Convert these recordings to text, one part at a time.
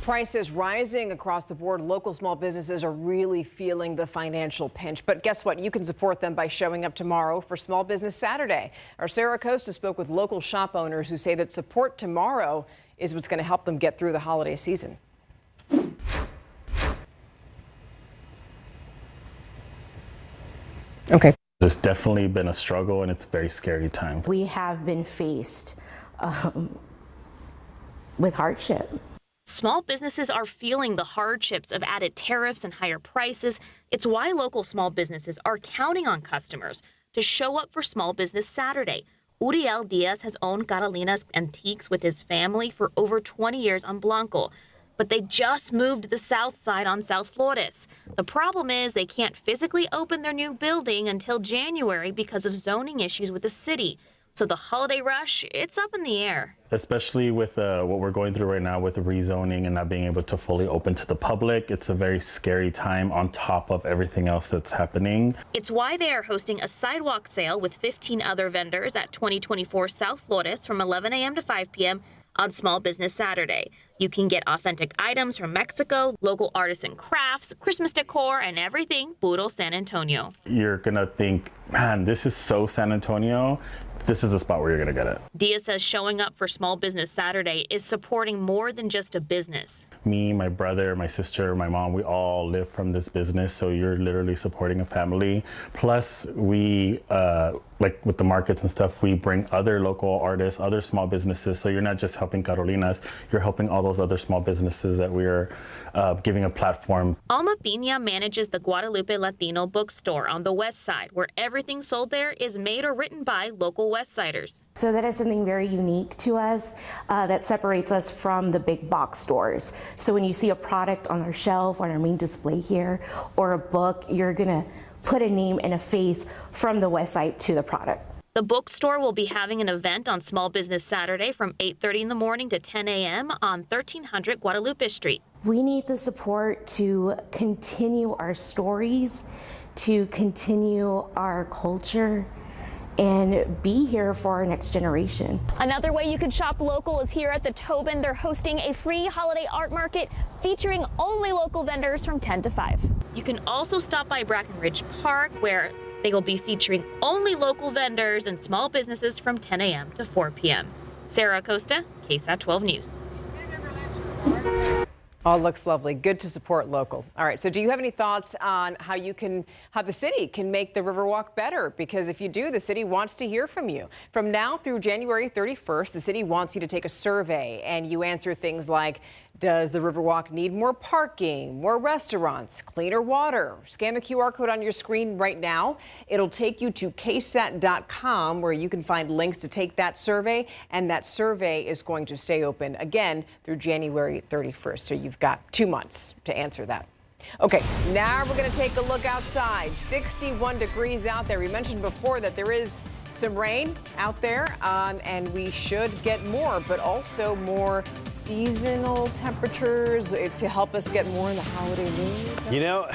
prices rising across the board, local small businesses are really feeling the financial pinch. But guess what? You can support them by showing up tomorrow for Small Business Saturday. Our Sarah Costa spoke with local shop owners who say that support tomorrow is what's going to help them get through the holiday season. Okay. It's definitely been a struggle, and it's a very scary time. We have been faced with hardship. Small businesses are feeling the hardships of added tariffs and higher prices. It's why local small businesses are counting on customers to show up for Small Business Saturday. Uriel Diaz has owned Carolina's Antiques with his family for over 20 years on Blanco, but they just moved to the south side on South Flores. The problem is they can't physically open their new building until January because of zoning issues with the city. So the holiday rush, it's up in the air. Especially with what we're going through right now with the rezoning and not being able to fully open to the public. It's a very scary time on top of everything else that's happening. It's why they are hosting a sidewalk sale with 15 other vendors at 2024 South Flores from 11 a.m. to 5 p.m. on Small Business Saturday. You can get authentic items from Mexico, local artisan crafts, Christmas decor, and everything puro San Antonio. You're gonna think, man, this is so San Antonio. This is the spot where you're gonna get it. Diaz says showing up for Small Business Saturday is supporting more than just a business. Me, my brother, my sister, my mom, we all live from this business, so you're literally supporting a family. Plus, we, like with the markets and stuff, we bring other local artists, other small businesses, so you're not just helping Carolinas, you're helping all those other small businesses that we're giving a platform. Alma Piña manages the Guadalupe Latino bookstore on the west side, where everything sold there is made or written by local Westsiders. So that is something very unique to us that separates us from the big box stores. So when you see a product on our shelf, on our main display here, or a book, you're gonna put a name and a face from the west side to the product. The bookstore will be having an event on Small Business Saturday from 8:30 in the morning to 10 a.m. on 1300 Guadalupe Street. We need the support to continue our stories, to continue our culture, and be here for our next generation. Another way you can shop local is here at the Tobin. They're hosting a free holiday art market featuring only local vendors from 10 to 5. You can also stop by Brackenridge Park, where they will be featuring only local vendors and small businesses from 10 a.m. to 4 p.m. Sarah Costa, KSAT 12 News. All looks lovely. Good to support local. All right. So do you have any thoughts on how the city can make the Riverwalk better? Because if you do, the city wants to hear from you. From now through January 31st, the city wants you to take a survey and you answer things like, does the Riverwalk need more parking, more restaurants, cleaner water? Scan the QR code on your screen right now. It'll take you to KSAT.com where you can find links to take that survey, and that survey is going to stay open again through January 31st. So you've got 2 months to answer that. Okay, now we're going to take a look outside. 61 degrees out there. We mentioned before that there is some rain out there, and we should get more, but also more seasonal temperatures to help us get more in the holiday mood. You know,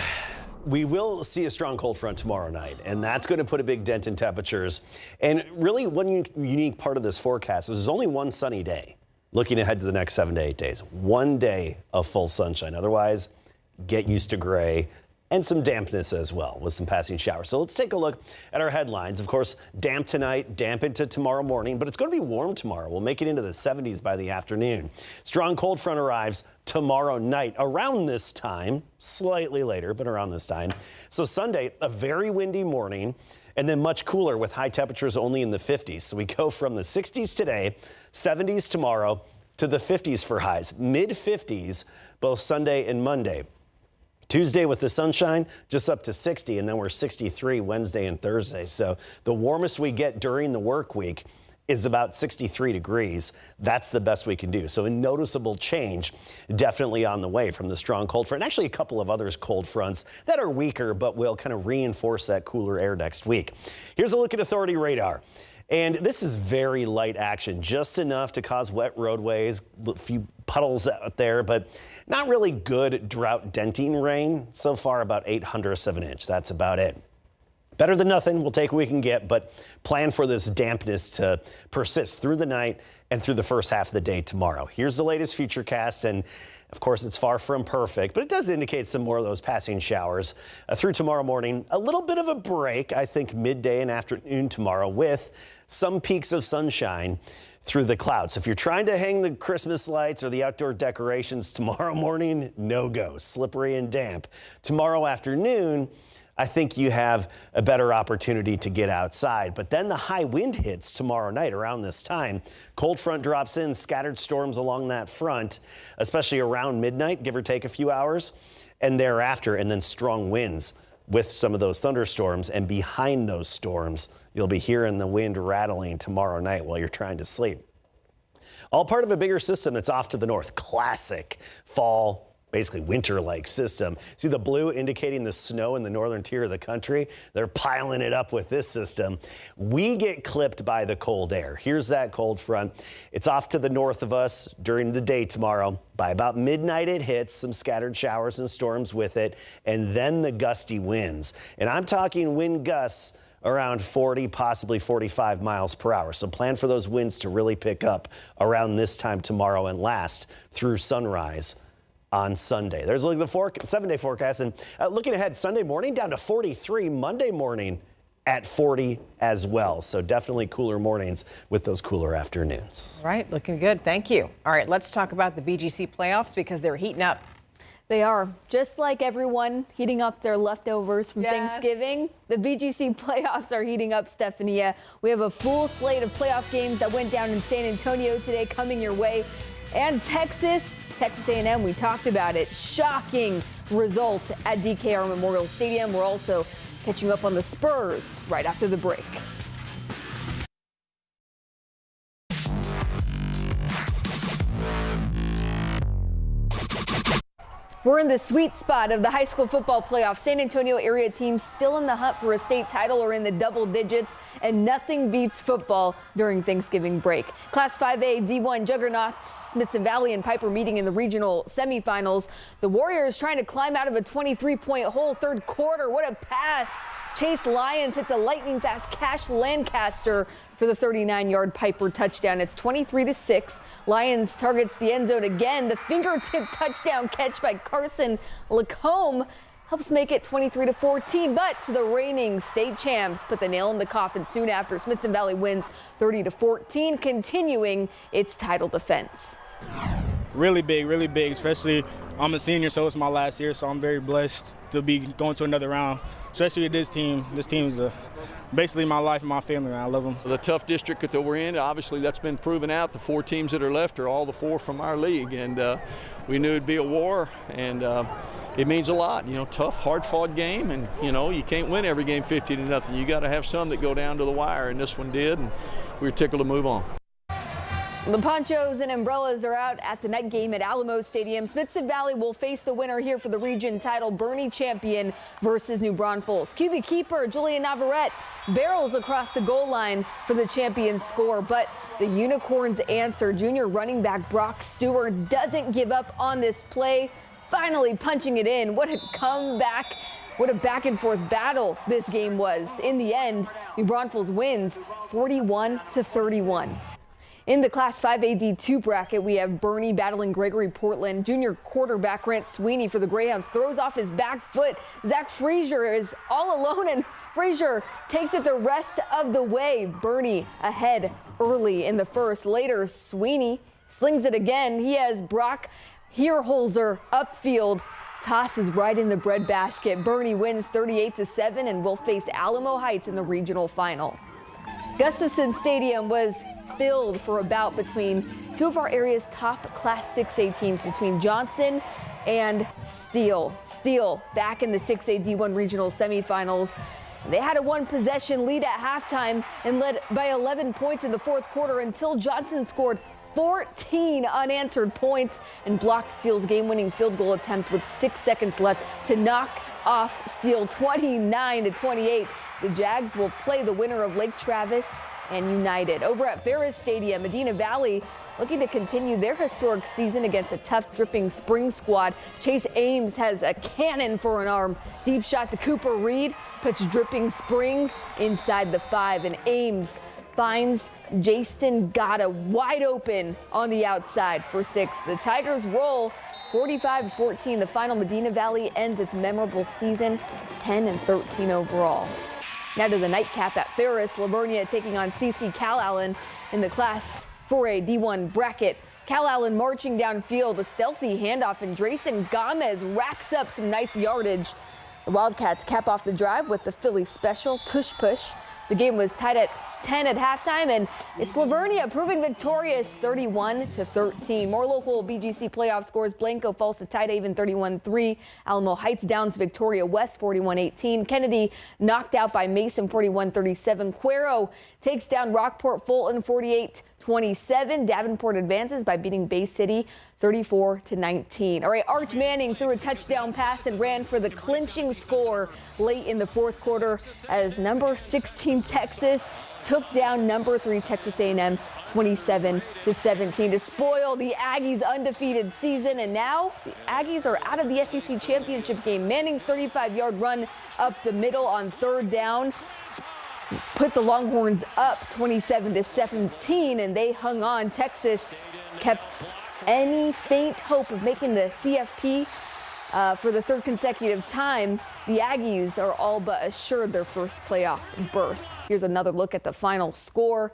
we will see a strong cold front tomorrow night, and that's going to put a big dent in temperatures. And really, one unique part of this forecast is there's only one sunny day. Looking ahead to the next 7 to 8 days, 1 day of full sunshine. Otherwise, get used to gray and some dampness as well with some passing showers. So let's take a look at our headlines. Of course, damp tonight, damp into tomorrow morning, but it's going to be warm tomorrow. We'll make it into the 70s by the afternoon. Strong cold front arrives tomorrow night around this time, slightly later, but around this time. So Sunday, a very windy morning, and then much cooler with high temperatures only in the 50s. So we go from the 60s today, 70s tomorrow, to the 50s for highs, mid 50s, both Sunday and Monday. Tuesday with the sunshine, just up to 60, and then we're 63 Wednesday and Thursday. So the warmest we get during the work week is about 63 degrees. That's the best we can do. So a noticeable change definitely on the way from the strong cold front. Actually, a couple of others cold fronts that are weaker, but will kind of reinforce that cooler air next week. Here's a look at Authority radar. And this is very light action, just enough to cause wet roadways, a few puddles out there, but not really good drought denting rain. So far, about 0.08 of an inch. That's about it. Better than nothing. We'll take what we can get, but plan for this dampness to persist through the night and through the first half of the day tomorrow. Here's the latest futurecast, and of course, it's far from perfect, but it does indicate some more of those passing showers through tomorrow morning. A little bit of a break, I think, midday and afternoon tomorrow with some peaks of sunshine through the clouds. If you're trying to hang the Christmas lights or the outdoor decorations tomorrow morning, no go. Slippery and damp. Tomorrow afternoon, I think you have a better opportunity to get outside. But then the high wind hits tomorrow night around this time. Cold front drops in, scattered storms along that front, especially around midnight, give or take a few hours, and thereafter, and then strong winds with some of those thunderstorms. And behind those storms, you'll be hearing the wind rattling tomorrow night while you're trying to sleep. All part of a bigger system that's off to the north. Classic fall, basically winter-like system. See the blue indicating the snow in the northern tier of the country? They're piling it up with this system. We get clipped by the cold air. Here's that cold front. It's off to the north of us during the day tomorrow. By about midnight, it hits, some scattered showers and storms with it, and then the gusty winds. And I'm talking wind gusts around 40, possibly 45 miles per hour. So plan for those winds to really pick up around this time tomorrow and last through sunrise on Sunday. There's a look at the 7-day forecast, and looking ahead, Sunday morning down to 43, Monday morning at 40 as well. So definitely cooler mornings with those cooler afternoons. All right, looking good. Thank you. All right, let's talk about the BGC playoffs because they're heating up. They are. Just like everyone heating up their leftovers from Thanksgiving, the BGC playoffs are heating up, Stephanie. We have a full slate of playoff games that went down in San Antonio today coming your way. And Texas A&M, we talked about it. Shocking result at DKR Memorial Stadium. We're also catching up on the Spurs right after the break. We're in the sweet spot of the high school football playoffs. San Antonio area teams still in the hunt for a state title or in the double digits, and nothing beats football during Thanksgiving break. Class 5A D1 juggernauts Smithson Valley and Piper meeting in the regional semifinals. The Warriors trying to climb out of a 23-point hole third quarter. What a pass. Chase Lyons hits a lightning fast Cash Lancaster for the 39-yard Piper touchdown. It's 23-6. Lyons targets the end zone again. The fingertip touchdown catch by Carson Lacombe helps make it 23-14, but the reigning state champs put the nail in the coffin soon after. Smithson Valley wins 30-14, continuing its title defense. Really big, especially I'm a senior, so it's my last year, so I'm very blessed to be going to another round, especially with this team. This team is basically my life and my family, and I love them. The tough district that we're in, obviously that's been proven out. The 4 teams that are left are all the 4 from our league, and we knew it'd be a war, and it means a lot. You know, tough, hard-fought game, and you can't win every game 50-0. You got to have some that go down to the wire, and this one did, and we were tickled to move on. The ponchos and umbrellas are out at the night game at Alamo Stadium. Smithson Valley will face the winner here for the region title, Bernie champion versus New Braunfels. QB keeper Julian Navarrete barrels across the goal line for the champion score, but the Unicorns answer. Junior running back Brock Stewart doesn't give up on this play, finally punching it in. What a comeback. What a back and forth battle this game was. In the end, New Braunfels wins 41-31. In the Class 5A D2 bracket, we have Bernie battling Gregory Portland. Junior quarterback Grant Sweeney for the Greyhounds throws off his back foot. Zach Frazier is all alone, and Frazier takes it the rest of the way. Bernie ahead early in the first. Later, Sweeney slings it again. He has Brock Hierholzer upfield. Tosses right in the breadbasket. Bernie wins 38-7 and will face Alamo Heights in the regional final. Gustafson Stadium was filled for a bout between two of our area's top Class 6A teams, between Johnson and Steele. Steele back in the 6A D1 regional semifinals. They had a 1-possession lead at halftime and led by 11 points in the fourth quarter until Johnson scored 14 unanswered points and blocked Steele's game-winning field goal attempt with 6 seconds left to knock off Steele 29-28. The Jags will play the winner of Lake Travis and United. Over at Ferris Stadium, Medina Valley looking to continue their historic season against a tough, dripping spring squad. Chase Ames has a cannon for an arm. Deep shot to Cooper Reed puts Dripping Springs inside the 5, and Ames finds Jaston Gata wide open on the outside for 6. The Tigers roll 45-14. The final. Medina Valley ends its memorable season 10-13 overall. Now to the nightcap at Ferris. Livonia taking on CC Calallen in the Class 4A D1 bracket. Calallen marching downfield, a stealthy handoff, and Drayson Gomez racks up some nice yardage. The Wildcats cap off the drive with the Philly special, tush push. The game was tied at 10 at halftime, and it's Livonia proving victorious 31-13. More local BGC playoff scores. Blanco falls to Tidehaven 31-3. Alamo Heights downs Victoria West 41-18. Kennedy knocked out by Mason 41-37. Cuero takes down Rockport Fulton 48-27. Davenport advances by beating Bay City 34-19. All right, Arch Manning threw a touchdown pass and ran for the clinching score late in the fourth quarter as number 16 Texas took down number 3 Texas A&M 27-17 to spoil the Aggies' undefeated season. And now the Aggies are out of the SEC championship game. Manning's 35-yard run up the middle on 3rd down put the Longhorns up 27-17, and they hung on. Texas kept any faint hope of making the CFP for the 3rd consecutive time. The Aggies are all but assured their first playoff berth. Here's another look at the final score.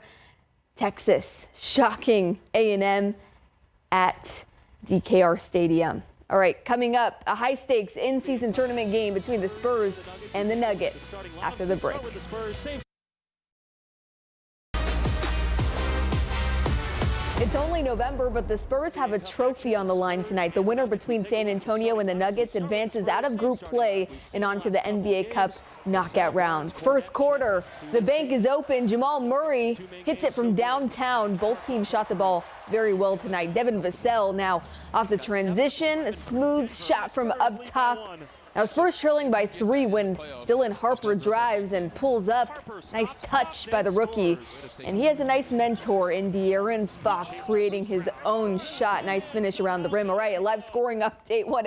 Texas shocking A&M at DKR Stadium. All right, coming up, a high-stakes in-season tournament game between the Spurs and the Nuggets after the break. It's only November, but the Spurs have a trophy on the line tonight. The winner between San Antonio and the Nuggets advances out of group play and onto the NBA Cup knockout rounds. First quarter, the bank is open. Jamal Murray hits it from downtown. Both teams shot the ball very well tonight. Devin Vassell now off the transition. A smooth shot from up top. Now Spurs trailing by 3 when Dylan Harper drives and pulls up. Nice touch by the rookie. And he has a nice mentor in De'Aaron Fox creating his own shot. Nice finish around the rim. All right, a live scoring update. What